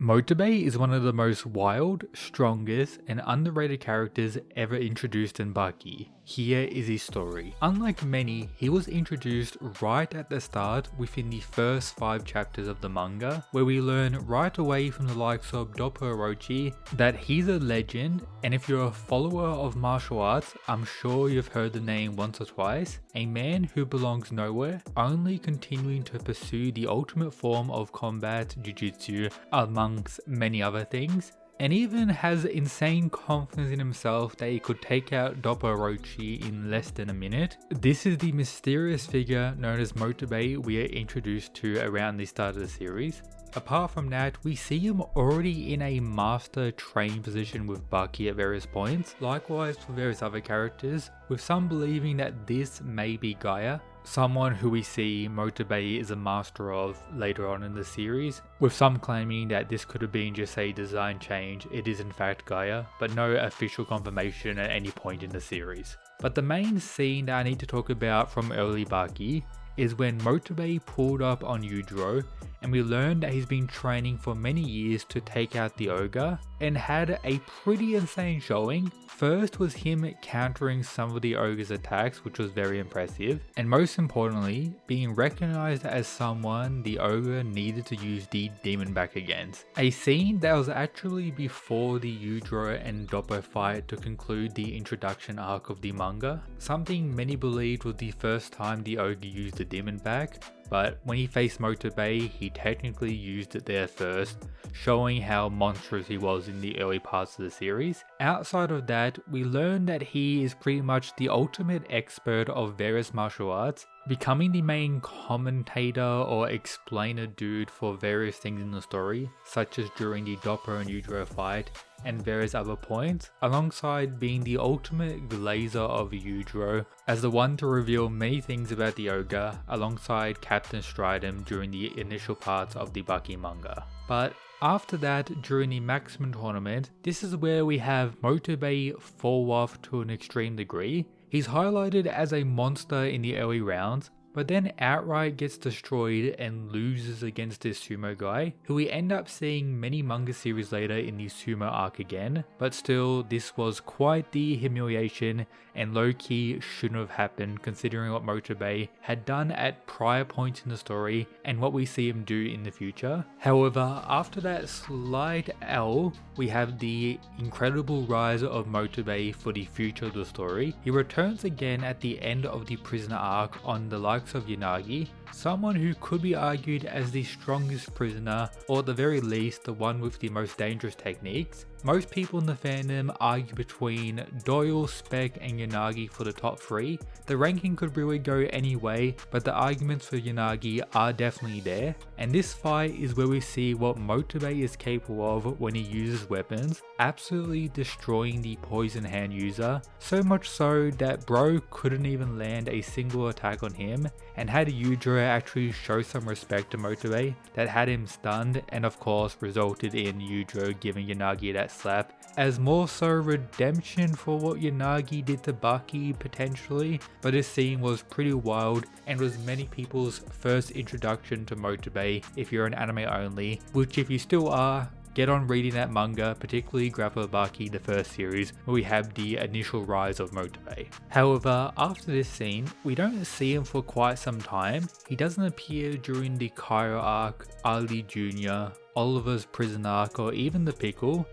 Motobe is one of the most wild, strongest, and underrated characters ever introduced in Baki. Here is his story. Unlike many, he was introduced right at the start within the first 5 chapters of the manga, where we learn right away from the likes of Doppo Orochi that he's a legend, and if you're a follower of martial arts, I'm sure you've heard the name once or twice, a man who belongs nowhere, only continuing to pursue the ultimate form of combat, jujutsu, amongst many other things, and even has insane confidence in himself that he could take out Doppo Orochi in less than a minute. This is the mysterious figure known as Motobe we are introduced to around the start of the series. Apart from that, we see him already in a master train position with Baki at various points, likewise for various other characters, with some believing that this may be Gaia, someone who we see Motobe is a master of later on in the series, with some claiming that this could have been just a design change. It is in fact Gaia, but no official confirmation at any point in the series. But the main scene that I need to talk about from early Baki is when Motobe pulled up on Yujiro, and we learned that he's been training for many years to take out the ogre, and had a pretty insane showing. First was him countering some of the ogre's attacks, which was very impressive, and most importantly, being recognized as someone the ogre needed to use the demon back against. A scene that was actually before the Yujiro and Doppo fight to conclude the introduction arc of the manga, something many believed was the first time the ogre used the demon back, but when he faced Motobe, he technically used it there first, showing how monstrous he was in the early parts of the series. Outside of that, we learn that he is pretty much the ultimate expert of various martial arts, becoming the main commentator or explainer dude for various things in the story, such as during the Doppo and Yujiro fight and various other points, alongside being the ultimate glazer of Yujiro as the one to reveal many things about the ogre alongside Captain Stridum during the initial parts of the Baki manga. But after that, during the Maximum Tournament, this is where we have Motobe fall off to an extreme degree. He's highlighted as a monster in the early rounds, but then outright gets destroyed and loses against this sumo guy, who we end up seeing many manga series later in the sumo arc again, but still this was quite the humiliation and low-key shouldn't have happened considering what Motobe had done at prior points in the story and what we see him do in the future. However, after that slight L, we have the incredible rise of Motobe for the future of the story. He returns again at the end of the prisoner arc on the likes of Yanagi, someone who could be argued as the strongest prisoner, or at the very least the one with the most dangerous techniques. Most people in the fandom argue between Doyle, Spec and Yanagi for the top 3. The ranking could really go any way, but the arguments for Yanagi are definitely there, and this fight is where we see what Motobe is capable of when he uses weapons, absolutely destroying the poison hand user, so much so that bro couldn't even land a single attack on him, and had Yujiro actually show some respect to Motobe, that had him stunned, and of course resulted in Yujiro giving Yanagi that slap, as more so redemption for what Yanagi did to Baki potentially. But this scene was pretty wild and was many people's first introduction to Motobe if you're an anime only, which if you still are, get on reading that manga, particularly Grapple Baki, the first series, where we have the initial rise of Motobe. However, after this scene, we don't see him for quite some time. He doesn't appear during the Cairo arc, Ali Jr., Oliver's prison arc, or even the Pickle.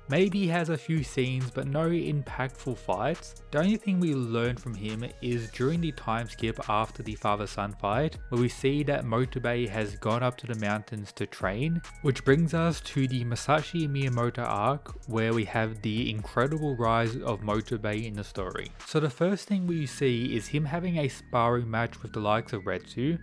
Maybe he has a few scenes, but no impactful fights. The only thing we learn from him is during the time skip after the father-son fight, where we see that Motobe has gone up to the mountains to train, which brings us to the Masashi Miyamoto arc, where we have the incredible rise of Motobe in the story. So the first thing we see is him having a sparring match with the likes of Retsu.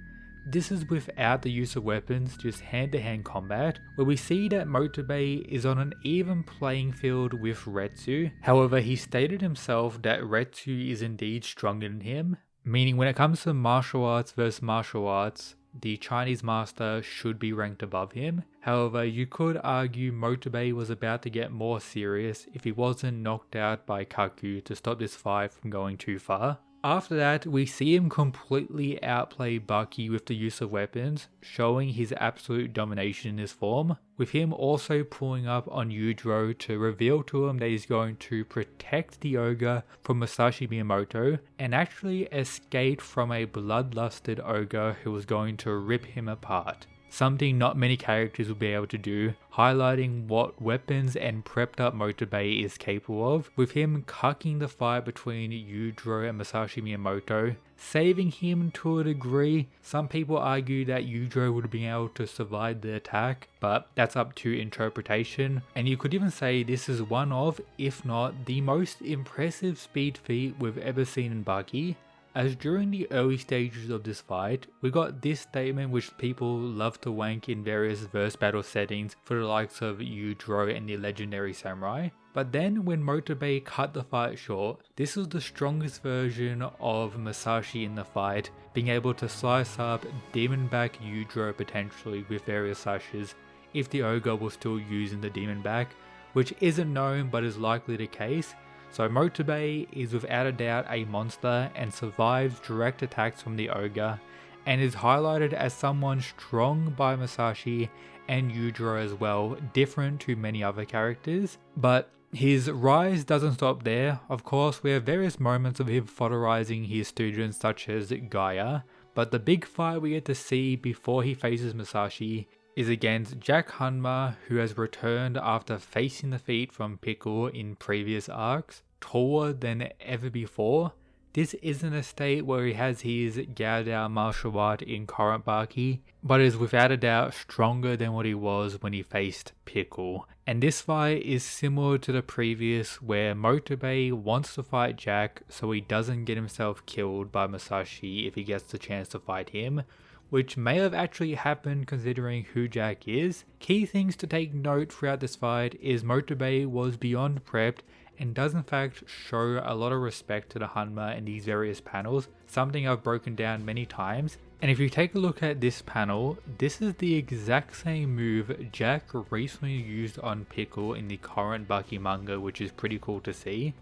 This is without the use of weapons, just hand-to-hand combat, where we see that Motobe is on an even playing field with Retsu. However, he stated himself that Retsu is indeed stronger than him, meaning when it comes to martial arts versus martial arts, the Chinese master should be ranked above him. However, you could argue Motobe was about to get more serious if he wasn't knocked out by Kaku to stop this fight from going too far. After that, we see him completely outplay Bucky with the use of weapons, showing his absolute domination in this form, with him also pulling up on Yujiro to reveal to him that he's going to protect the ogre from Masashi Miyamoto and actually escape from a bloodlusted ogre who was going to rip him apart. Something not many characters will be able to do, highlighting what weapons and prepped up Motobe is capable of, with him cucking the fight between Yujiro and Masashi Miyamoto, saving him to a degree. Some people argue that Yujiro would have been able to survive the attack, but that's up to interpretation, and you could even say this is one of, if not the most impressive speed feat we've ever seen in Bucky. As during the early stages of this fight, we got this statement which people love to wank in various verse battle settings for the likes of Yujiro and the legendary samurai. But then when Motobe cut the fight short, this was the strongest version of Masashi in the fight, being able to slice up, demon back Yujiro potentially with various slashes if the ogre was still using the demon back, which isn't known but is likely the case. So Motobe is without a doubt a monster and survives direct attacks from the ogre, and is highlighted as someone strong by Masashi and Yujiro as well, different to many other characters. But his rise doesn't stop there. Of course, we have various moments of him fodderizing his students such as Gaia, but the big fight we get to see before he faces Masashi is against Jack Hanma, who has returned after facing defeat from Pickle in previous arcs, taller than ever before. This isn't a state where he has his Gaodao martial art in current Baki, but is without a doubt stronger than what he was when he faced Pickle. And this fight is similar to the previous, where Motobe wants to fight Jack so he doesn't get himself killed by Masashi if he gets the chance to fight him, which may have actually happened considering who Jack is. Key things to take note throughout this fight is Motobe was beyond prepped and does in fact show a lot of respect to the Hanma in these various panels, something I've broken down many times. And if you take a look at this panel, this is the exact same move Jack recently used on Pickle in the current Bucky manga, which is pretty cool to see.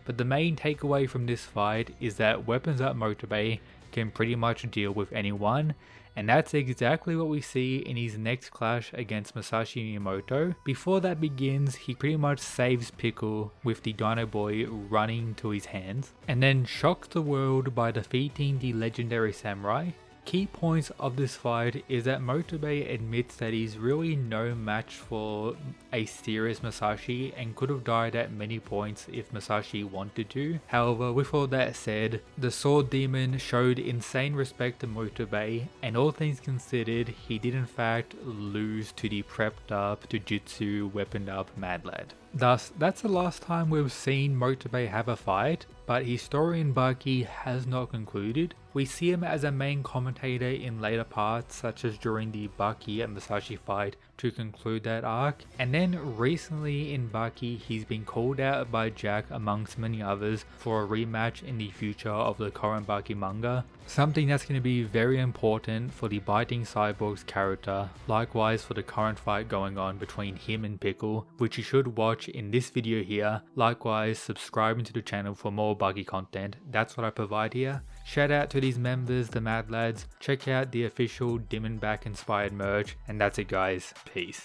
But the main takeaway from this fight is that weapons up Motobe can pretty much deal with anyone, and that's exactly what we see in his next clash against Masashi Miyamoto. Before that begins, he pretty much saves Pickle with the Dino Boy running to his hands, and then shocks the world by defeating the legendary samurai. Key points of this fight is that Motobe admits that he's really no match for a serious Masashi and could have died at many points if Masashi wanted to. However, with all that said, the Sword Demon showed insane respect to Motobe, and all things considered, he did in fact lose to the prepped up, Jujutsu, weaponed up Mad Lad. Thus, that's the last time we've seen Motobe have a fight, but his story in Bucky has not concluded. We see him as a main commentator in later parts, such as during the Bucky and Masashi fight to conclude that arc, and then recently in Bucky he's been called out by Jack amongst many others for a rematch in the future of the current Bucky manga, something that's going to be very important for the Biting Cyborg's character, likewise for the current fight going on between him and Pickle, which you should watch in this video here. Likewise, subscribing to the channel for more Bucky content, that's what I provide here. Shout out to these members, the Mad Lads. Check out the official Diamondback inspired merch, and that's it guys, peace.